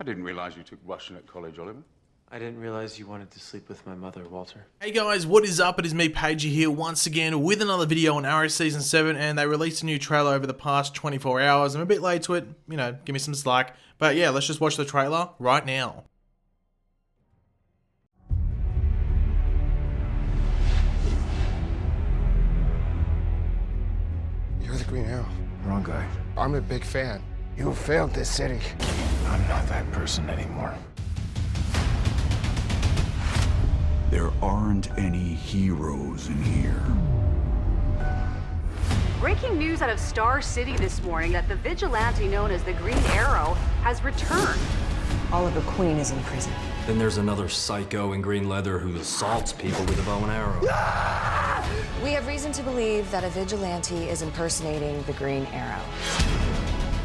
I didn't realize you took Russian at college, Oliver. I didn't realize you wanted to sleep with my mother, Walter. Hey guys, what is up? It is me, Pagey, here once again with another video on Arrow Season 7, and they released a new trailer over the past 24 hours. I'm a bit late to it, you know, give me some slack. But yeah, let's just watch the trailer right now. You're the Green Arrow. Wrong guy. I'm a big fan. You failed this city. I'm not that person anymore. There aren't any heroes in here. Breaking news out of Star City this morning that the vigilante known as the Green Arrow has returned. Oliver Queen is in prison. Then there's another psycho in green leather who assaults people with a bow and arrow. We have reason to believe that a vigilante is impersonating the Green Arrow.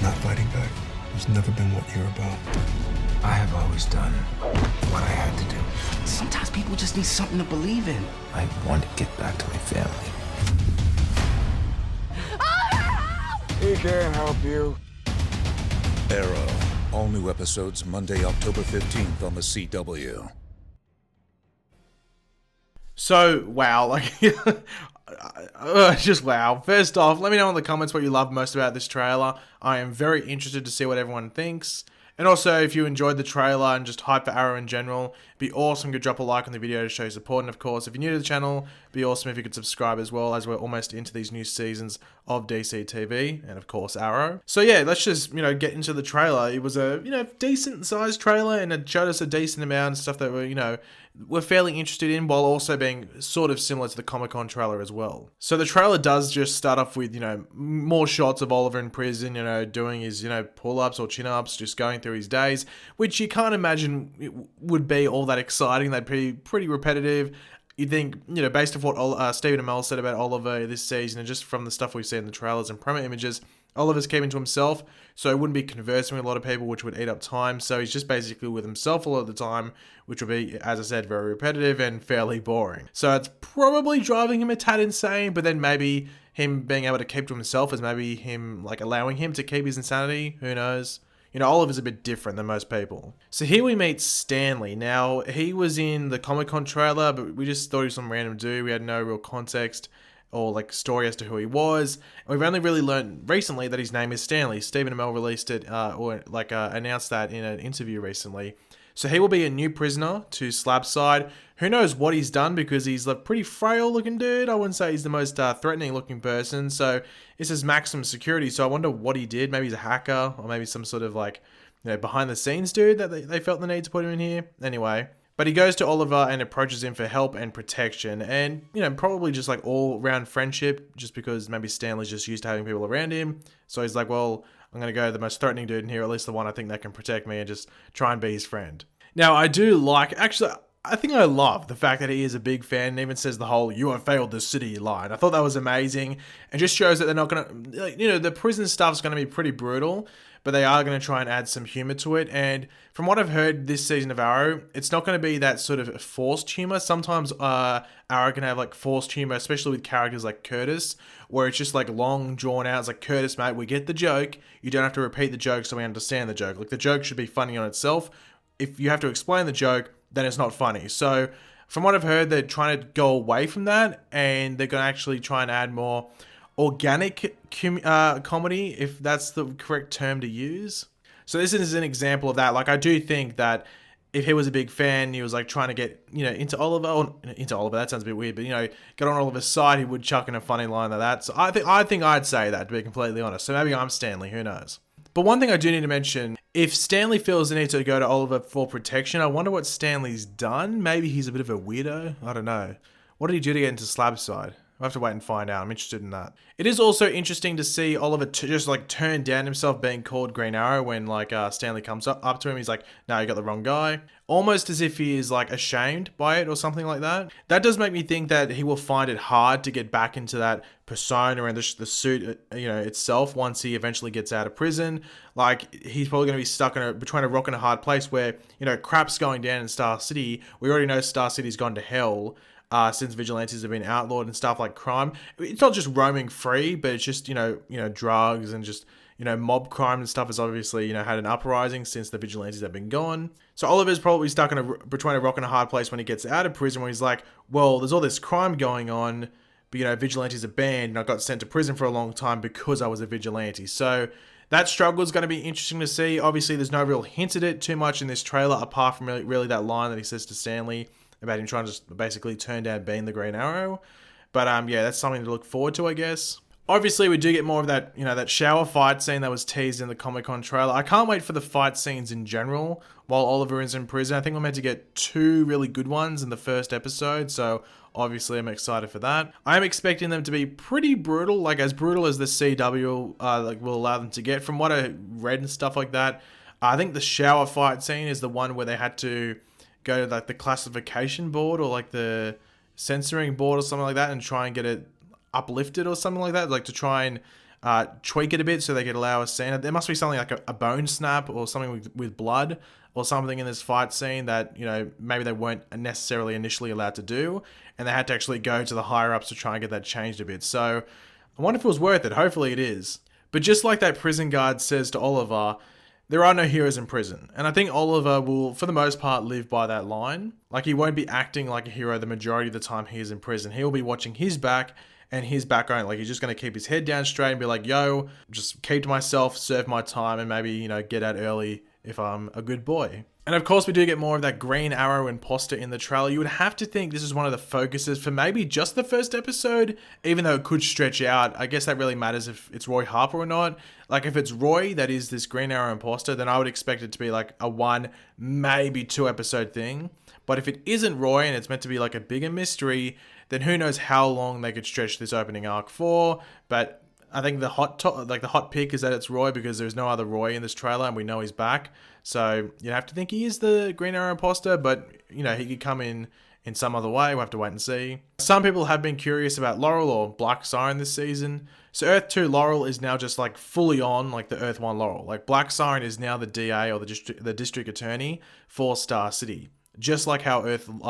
Not fighting back has never been what you're about. I have always done what I had to do. Sometimes people just need something to believe in. I want to get back to my family. He can't help you. Arrow. All new episodes Monday, October 15th on the CW. So, wow, like, just wow. First off, let me know in the comments what you love most about this trailer. I am very interested to see what everyone thinks. And also, if you enjoyed the trailer and just hype for Arrow in general, it'd be awesome if you could drop a like on the video to show your support. And of course, if you're new to the channel, it'd be awesome if you could subscribe as well, as we're almost into these new seasons of DC TV and of course Arrow. So yeah, let's just, you know, get into the trailer. It was a, you know, decent sized trailer and it showed us a decent amount of stuff that we're, you know, we're fairly interested in, while also being sort of similar to the Comic-Con trailer as well. So the trailer does just start off with, you know, more shots of Oliver in prison, you know, doing his, you know, pull-ups or chin-ups, just going through his days, which you can't imagine it would be all that exciting. They'd be pretty repetitive. You'd think, you know, based off what Stephen Amell said about Oliver this season, and just from the stuff we've seen in the trailers and promo images, Oliver's keeping to himself, so he wouldn't be conversing with a lot of people, which would eat up time. So he's just basically with himself a lot of the time, which would be, as I said, very repetitive and fairly boring. So it's probably driving him a tad insane, but then maybe him being able to keep to himself is maybe him, like, allowing him to keep his insanity. Who knows? You know, Oliver's a bit different than most people. So here we meet Stanley. Now, he was in the Comic-Con trailer, but we just thought he was some random dude. We had no real context or like story as to who he was. And we've only really learned recently that his name is Stanley. Stephen Amell released it, announced that in an interview recently. So he will be a new prisoner to Slabside. Who knows what he's done, because he's a pretty frail looking dude. I wouldn't say he's the most threatening looking person. So this is maximum security. So I wonder what he did. Maybe he's a hacker, or maybe some sort of, like, you know, behind the scenes dude that they felt the need to put him in here. Anyway. But he goes to Oliver and approaches him for help and protection, and, you know, probably just like all round friendship, just because maybe Stanley's just used to having people around him. So he's like, well, I'm going to go to the most threatening dude in here, at least the one I think that can protect me, and just try and be his friend. Now, I do like, actually, I think I love the fact that he is a big fan and even says the whole "you have failed the city" line. I thought that was amazing, and just shows that they're not going to, you know, the prison stuff's going to be pretty brutal, but they are going to try and add some humor to it. And from what I've heard this season of Arrow, it's not going to be that sort of forced humor. Sometimes Arrow can have like forced humor, especially with characters like Curtis, where it's just like long drawn out. It's like, Curtis, mate, we get the joke. You don't have to repeat the joke so we understand the joke. Like, the joke should be funny on itself. If you have to explain the joke, then it's not funny. So from what I've heard, they're trying to go away from that, and they're going to actually try and add more organic comedy, if that's the correct term to use. So this is an example of that. Like, I do think that if he was a big fan, he was like trying to get, you know, into Oliver, that sounds a bit weird, but, you know, get on Oliver's side, he would chuck in a funny line like that. So I think I'd say that, to be completely honest. So maybe I'm Stanley, who knows? But one thing I do need to mention, if Stanley feels the need to go to Oliver for protection, I wonder what Stanley's done. Maybe he's a bit of a weirdo. I don't know. What did he do to get into Slabside? I'll have to wait and find out. I'm interested in that. It is also interesting to see Oliver just like turn down himself being called Green Arrow when like Stanley comes up to him. He's like, no, you got the wrong guy. Almost as if he is like ashamed by it or something like that. That does make me think that he will find it hard to get back into that persona and the suit, you know, itself once he eventually gets out of prison. Like, he's probably going to be stuck in between a rock and a hard place where, you know, crap's going down in Star City. We already know Star City's gone to hell. Since vigilantes have been outlawed and stuff like crime. It's not just roaming free, but it's just, you know, drugs and just, mob crime and stuff has obviously, had an uprising since the vigilantes have been gone. So Oliver's probably stuck between a rock and a hard place when he gets out of prison, where he's like, well, there's all this crime going on, but, vigilantes are banned, and I got sent to prison for a long time because I was a vigilante. So that struggle is going to be interesting to see. Obviously, there's no real hint at it too much in this trailer, apart from really that line that he says to Stanley about him trying to just basically turn down being the Green Arrow. But yeah, that's something to look forward to, I guess. Obviously, we do get more of that, that shower fight scene that was teased in the Comic-Con trailer. I can't wait for the fight scenes in general while Oliver is in prison. I think we're meant to get 2 really good ones in the first episode, so obviously I'm excited for that. I am expecting them to be pretty brutal, like as brutal as the CW will allow them to get. From what I read and stuff like that, I think the shower fight scene is the one where they had to go to the classification board or the censoring board or something like that and try and get it uplifted or something like that, to try and tweak it a bit so they could allow a scene. There must be something like a bone snap or something with blood or something in this fight scene that, maybe they weren't necessarily initially allowed to do, and they had to actually go to the higher ups to try and get that changed a bit. So I wonder if it was worth it. Hopefully it is. But just like that prison guard says to Oliver, there are no heroes in prison. And I think Oliver will, for the most part, live by that line. He won't be acting like a hero the majority of the time he is in prison. He will be watching his back and his back only. He's just going to keep his head down straight and be like, yo, just keep to myself, serve my time, and maybe, get out early if I'm a good boy. And of course, we do get more of that Green Arrow imposter in the trailer. You would have to think this is one of the focuses for maybe just the first episode, even though it could stretch out. I guess that really matters if it's Roy Harper or not. If it's Roy that is this Green Arrow imposter, then I would expect it to be a 1, maybe 2 episode thing. But if it isn't Roy and it's meant to be a bigger mystery, then who knows how long they could stretch this opening arc for. But I think the hot pick is that it's Roy, because there's no other Roy in this trailer and we know he's back. So you have to think he is the Green Arrow imposter, but he could come in some other way. We'll have to wait and see. Some people have been curious about Laurel or Black Siren this season. So Earth 2 Laurel is now just fully on the Earth 1 Laurel. Black Siren is now the DA or the district attorney for Star City, just like how Earth 1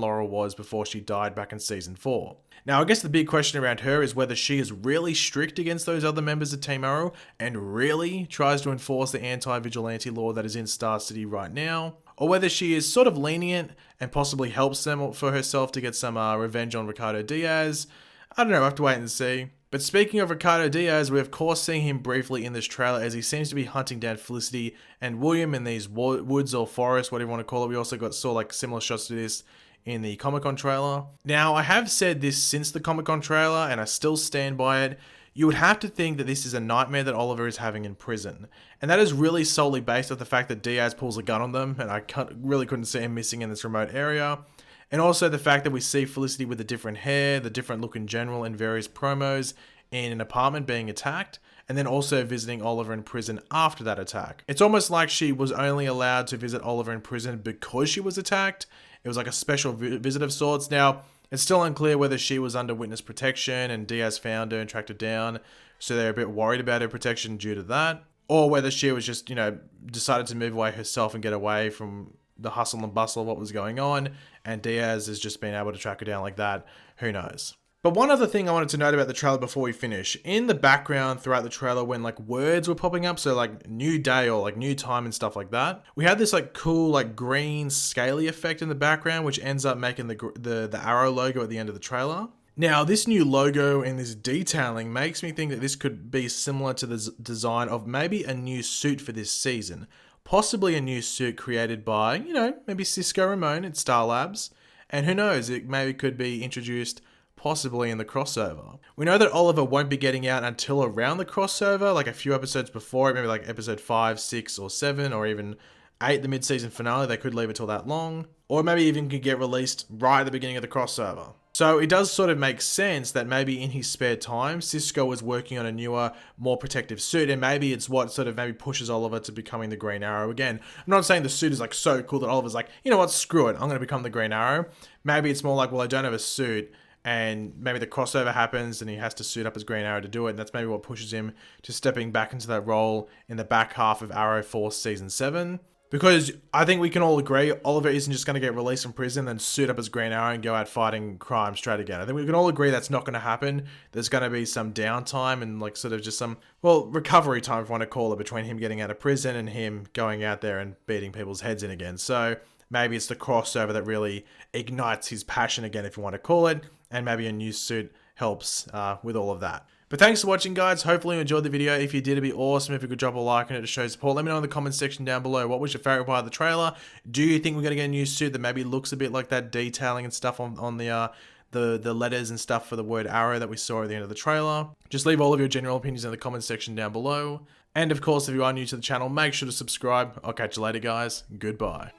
Laurel was before she died back in Season 4. Now, I guess the big question around her is whether she is really strict against those other members of Team Arrow and really tries to enforce the anti-vigilante law that is in Star City right now, or whether she is sort of lenient and possibly helps them for herself to get some revenge on Ricardo Diaz. I don't know, we'll have to wait and see. But speaking of Ricardo Diaz, we of course see him briefly in this trailer as he seems to be hunting down Felicity and William in these woods or forests, whatever you want to call it. We also saw similar shots to this in the Comic-Con trailer. Now, I have said this since the Comic-Con trailer, and I still stand by it. You would have to think that this is a nightmare that Oliver is having in prison. And that is really solely based on the fact that Diaz pulls a gun on them, and I really couldn't see him missing in this remote area. And also the fact that we see Felicity with the different hair, the different look in general in various promos in an apartment being attacked, and then also visiting Oliver in prison after that attack. It's almost like she was only allowed to visit Oliver in prison because she was attacked. It was a special visit of sorts. Now, it's still unclear whether she was under witness protection and Diaz found her and tracked her down, so they're a bit worried about her protection due to that, or whether she was just, decided to move away herself and get away from the hustle and bustle of what was going on, and Diaz has just been able to track her down like that. Who knows? But one other thing I wanted to note about the trailer before we finish, in the background throughout the trailer when words were popping up, so new day or new time and stuff like that, we had this cool green scaly effect in the background, which ends up making the arrow logo at the end of the trailer. Now, this new logo and this detailing makes me think that this could be similar to the design of maybe a new suit for this season. Possibly a new suit created by, maybe Cisco Ramon at Star Labs. And who knows, it maybe could be introduced possibly in the crossover. We know that Oliver won't be getting out until around the crossover, a few episodes before it, maybe episode 5, 6, or 7, or even 8, the mid-season finale. They could leave it till that long. Or maybe even could get released right at the beginning of the crossover. So it does sort of make sense that maybe in his spare time, Cisco was working on a newer, more protective suit, and maybe it's what sort of maybe pushes Oliver to becoming the Green Arrow again. I'm not saying the suit is so cool that Oliver's you know what, screw it, I'm going to become the Green Arrow. Maybe it's more well, I don't have a suit, and maybe the crossover happens and he has to suit up as Green Arrow to do it, and that's maybe what pushes him to stepping back into that role in the back half of Arrow Force Season 7. Because I think we can all agree Oliver isn't just going to get released from prison, then suit up as Green Arrow and go out fighting crime straight again. I think we can all agree that's not going to happen. There's going to be some downtime and like sort of just some, well, recovery time, if you want to call it, between him getting out of prison and him going out there and beating people's heads in again. So maybe it's the crossover that really ignites his passion again, if you want to call it, and maybe a new suit helps with all of that. But thanks for watching, guys. Hopefully you enjoyed the video. If you did, it'd be awesome if you could drop a like on it to show support. Let me know in the comments section down below. What was your favorite part of the trailer? Do you think we're going to get a new suit that maybe looks a bit like that detailing and stuff on the letters and stuff for the word arrow that we saw at the end of the trailer? Just leave all of your general opinions in the comments section down below. And of course, if you are new to the channel, make sure to subscribe. I'll catch you later, guys. Goodbye.